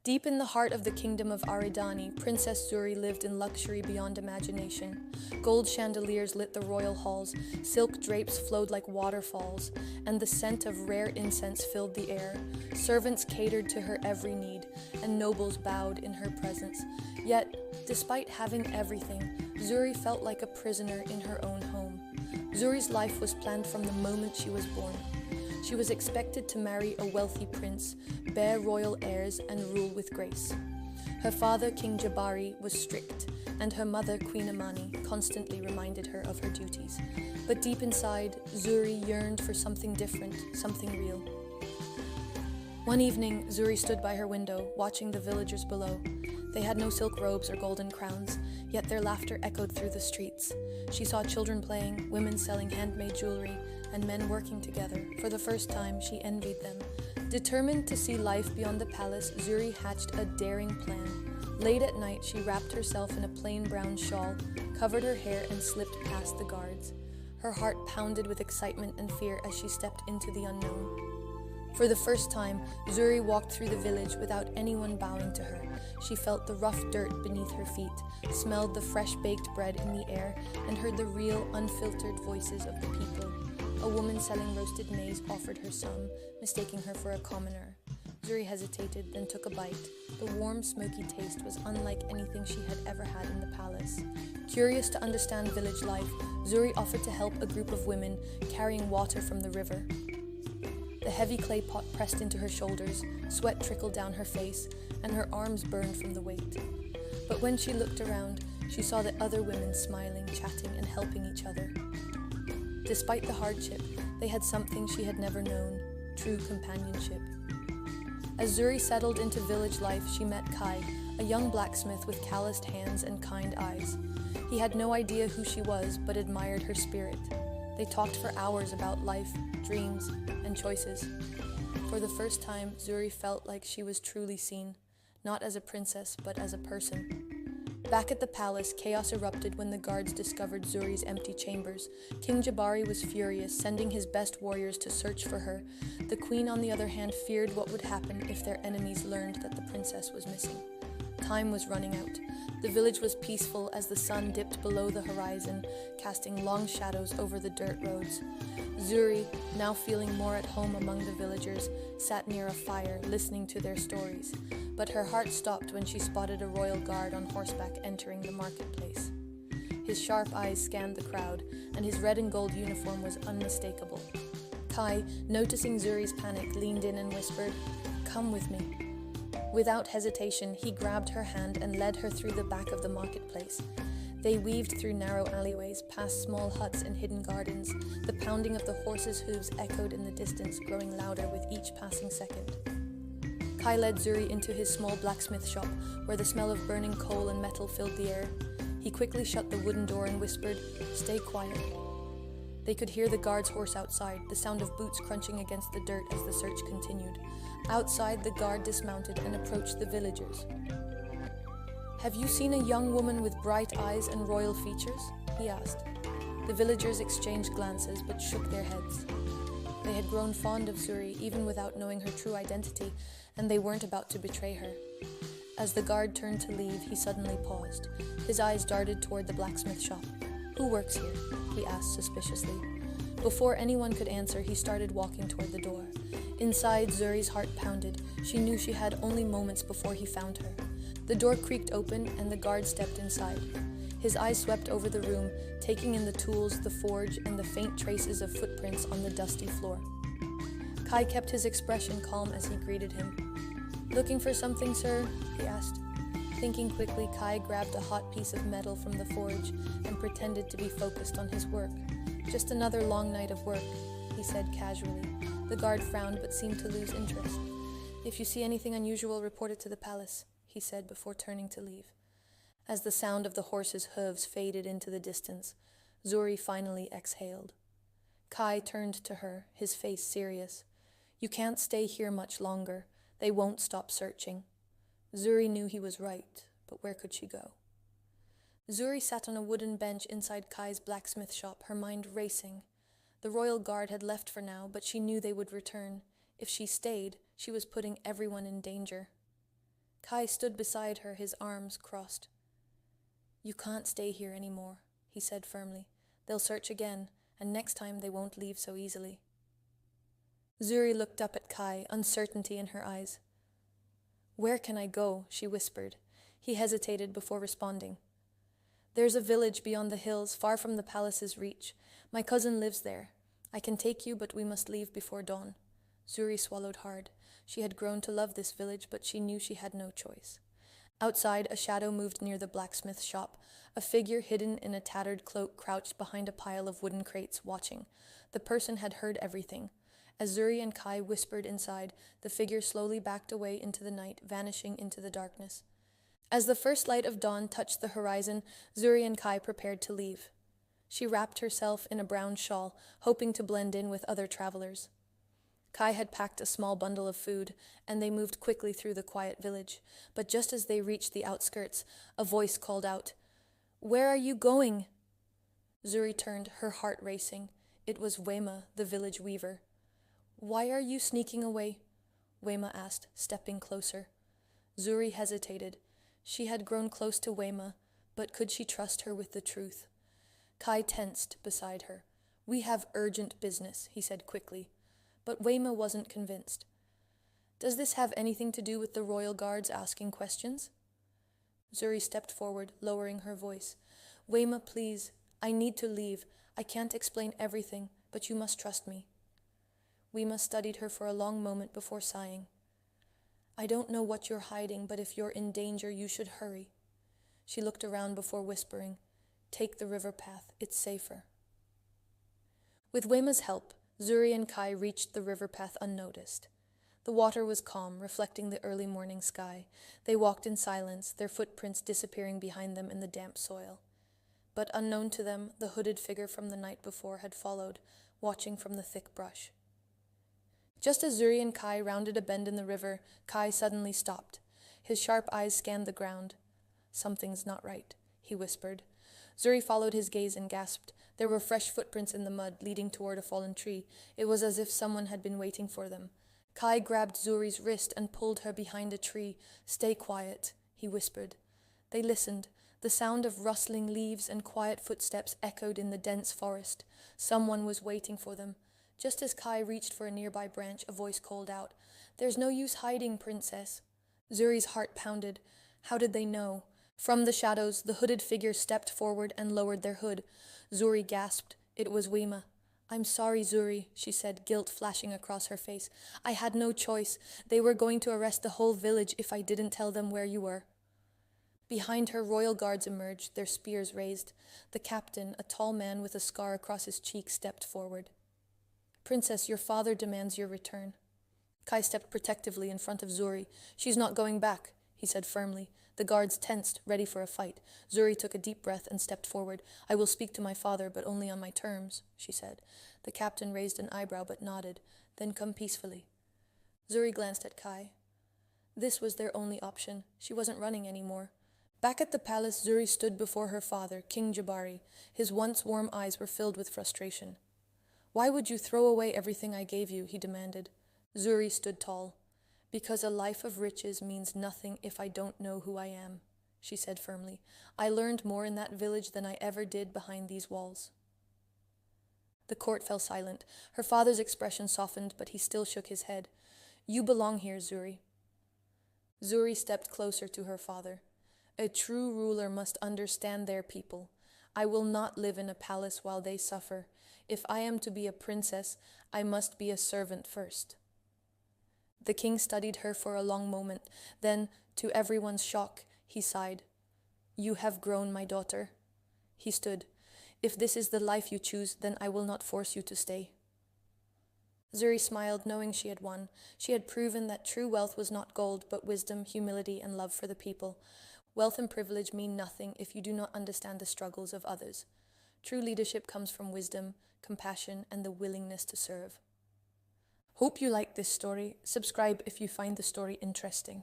Deep in the heart of the kingdom of Aridani, Princess Zuri lived in luxury beyond imagination. Gold chandeliers lit the royal halls, silk drapes flowed like waterfalls, and the scent of rare incense filled the air. Servants catered to her every need, and nobles bowed in her presence. Yet, despite having everything, Zuri felt like a prisoner in her own home. Zuri's life was planned from the moment she was born. She was expected to marry a wealthy prince, bear royal heirs, and rule with grace. Her father, King Jabari, was strict, and her mother, Queen Amani, constantly reminded her of her duties. But deep inside, Zuri yearned for something different, something real. One evening, Zuri stood by her window, watching the villagers below. They had no silk robes or golden crowns, yet their laughter echoed through the streets. She saw children playing, women selling handmade jewelry, and men working together. For the first time, she envied them. Determined to see life beyond the palace, Zuri hatched a daring plan. Late at night, she wrapped herself in a plain brown shawl, covered her hair, and slipped past the guards. Her heart pounded with excitement and fear as she stepped into the unknown. For the first time, Zuri walked through the village without anyone bowing to her. She felt the rough dirt beneath her feet, smelled the fresh baked bread in the air, and heard the real, unfiltered voices of the people. A woman selling roasted maize offered her some, mistaking her for a commoner. Zuri hesitated, then took a bite. The warm, smoky taste was unlike anything she had ever had in the palace. Curious to understand village life, Zuri offered to help a group of women carrying water from the river. The heavy clay pot pressed into her shoulders, sweat trickled down her face, and her arms burned from the weight. But when she looked around, she saw the other women smiling, chatting, and helping each other. Despite the hardship, they had something she had never known: true companionship. As Zuri settled into village life, she met Kai, a young blacksmith with calloused hands and kind eyes. He had no idea who she was, but admired her spirit. They talked for hours about life, dreams, and choices. For the first time, Zuri felt like she was truly seen, not as a princess, but as a person. Back at the palace, chaos erupted when the guards discovered Zuri's empty chambers. King Jabari was furious, sending his best warriors to search for her. The queen, on the other hand, feared what would happen if their enemies learned that the princess was missing. Time was running out. The village was peaceful as the sun dipped below the horizon, casting long shadows over the dirt roads. Zuri, now feeling more at home among the villagers, sat near a fire, listening to their stories. But her heart stopped when she spotted a royal guard on horseback entering the marketplace. His sharp eyes scanned the crowd, and his red and gold uniform was unmistakable. Kai, noticing Zuri's panic, leaned in and whispered, "Come with me." Without hesitation, he grabbed her hand and led her through the back of the marketplace. They weaved through narrow alleyways, past small huts and hidden gardens. The pounding of the horses' hooves echoed in the distance, growing louder with each passing second. Kai led Zuri into his small blacksmith shop, where the smell of burning coal and metal filled the air. He quickly shut the wooden door and whispered, "Stay quiet." They could hear the guard's horse outside, the sound of boots crunching against the dirt as the search continued. Outside, the guard dismounted and approached the villagers. "Have you seen a young woman with bright eyes and royal features?" he asked. The villagers exchanged glances but shook their heads. They had grown fond of Zuri even without knowing her true identity, and they weren't about to betray her. As the guard turned to leave, he suddenly paused. His eyes darted toward the blacksmith shop. "Who works here?" he asked suspiciously. Before anyone could answer, he started walking toward the door. Inside, Zuri's heart pounded. She knew she had only moments before he found her. The door creaked open, and the guard stepped inside. His eyes swept over the room, taking in the tools, the forge, and the faint traces of footprints on the dusty floor. Kai kept his expression calm as he greeted him. "Looking for something, sir?" he asked. Thinking quickly, Kai grabbed a hot piece of metal from the forge and pretended to be focused on his work. "Just another long night of work," he said casually. The guard frowned but seemed to lose interest. "If you see anything unusual, report it to the palace," he said before turning to leave. As the sound of the horse's hooves faded into the distance, Zuri finally exhaled. Kai turned to her, his face serious. "You can't stay here much longer. They won't stop searching." Zuri knew he was right, but where could she go? Zuri sat on a wooden bench inside Kai's blacksmith shop, her mind racing. The royal guard had left for now, but she knew they would return. If she stayed, she was putting everyone in danger. Kai stood beside her, his arms crossed. "You can't stay here anymore," he said firmly. "They'll search again, and next time they won't leave so easily." Zuri looked up at Kai, uncertainty in her eyes. "Where can I go?" she whispered. He hesitated before responding. "There's a village beyond the hills, far from the palace's reach. My cousin lives there. I can take you, but we must leave before dawn." Zuri swallowed hard. She had grown to love this village, but she knew she had no choice. Outside, a shadow moved near the blacksmith shop. A figure hidden in a tattered cloak crouched behind a pile of wooden crates, watching. The person had heard everything. As Zuri and Kai whispered inside, the figure slowly backed away into the night, vanishing into the darkness. As the first light of dawn touched the horizon, Zuri and Kai prepared to leave. She wrapped herself in a brown shawl, hoping to blend in with other travelers. Kai had packed a small bundle of food, and they moved quickly through the quiet village. But just as they reached the outskirts, a voice called out, "Where are you going?" Zuri turned, her heart racing. It was Wema, the village weaver. "Why are you sneaking away?" Wema asked, stepping closer. Zuri hesitated. She had grown close to Wema, but could she trust her with the truth? Kai tensed beside her. "We have urgent business," he said quickly. But Wema wasn't convinced. "Does this have anything to do with the royal guards asking questions?" Zuri stepped forward, lowering her voice. "Wema, please, I need to leave. I can't explain everything, but you must trust me." Wema studied her for a long moment before sighing. "I don't know what you're hiding, but if you're in danger, you should hurry." She looked around before whispering, "Take the river path, it's safer." With Wema's help, Zuri and Kai reached the river path unnoticed. The water was calm, reflecting the early morning sky. They walked in silence, their footprints disappearing behind them in the damp soil. But unknown to them, the hooded figure from the night before had followed, watching from the thick brush. Just as Zuri and Kai rounded a bend in the river, Kai suddenly stopped. His sharp eyes scanned the ground. "Something's not right," he whispered. Zuri followed his gaze and gasped. There were fresh footprints in the mud, leading toward a fallen tree. It was as if someone had been waiting for them. Kai grabbed Zuri's wrist and pulled her behind a tree. "Stay quiet," he whispered. They listened. The sound of rustling leaves and quiet footsteps echoed in the dense forest. Someone was waiting for them. Just as Kai reached for a nearby branch, a voice called out, "There's no use hiding, princess." Zuri's heart pounded. How did they know? From the shadows, the hooded figure stepped forward and lowered their hood. Zuri gasped. It was Wema. "I'm sorry, Zuri," she said, guilt flashing across her face. "I had no choice. They were going to arrest the whole village if I didn't tell them where you were." Behind her, royal guards emerged, their spears raised. The captain, a tall man with a scar across his cheek, stepped forward. "Princess, your father demands your return." Kai stepped protectively in front of Zuri. "She's not going back," he said firmly. The guards tensed, ready for a fight. Zuri took a deep breath and stepped forward. "I will speak to my father, but only on my terms," she said. The captain raised an eyebrow but nodded. "Then come peacefully." Zuri glanced at Kai. This was their only option. She wasn't running anymore. Back at the palace, Zuri stood before her father, King Jabari. His once warm eyes were filled with frustration. "Why would you throw away everything I gave you?" he demanded. Zuri stood tall. "Because a life of riches means nothing if I don't know who I am," she said firmly. "I learned more in that village than I ever did behind these walls." The court fell silent. Her father's expression softened, but he still shook his head. "You belong here, Zuri." Zuri stepped closer to her father. "A true ruler must understand their people. I will not live in a palace while they suffer. If I am to be a princess, I must be a servant first." The king studied her for a long moment. Then, to everyone's shock, he sighed. "You have grown, my daughter." He stood. "If this is the life you choose, then I will not force you to stay." Zuri smiled, knowing she had won. She had proven that true wealth was not gold, but wisdom, humility, and love for the people. Wealth and privilege mean nothing if you do not understand the struggles of others. True leadership comes from wisdom, compassion, and the willingness to serve. Hope you liked this story. Subscribe if you find the story interesting.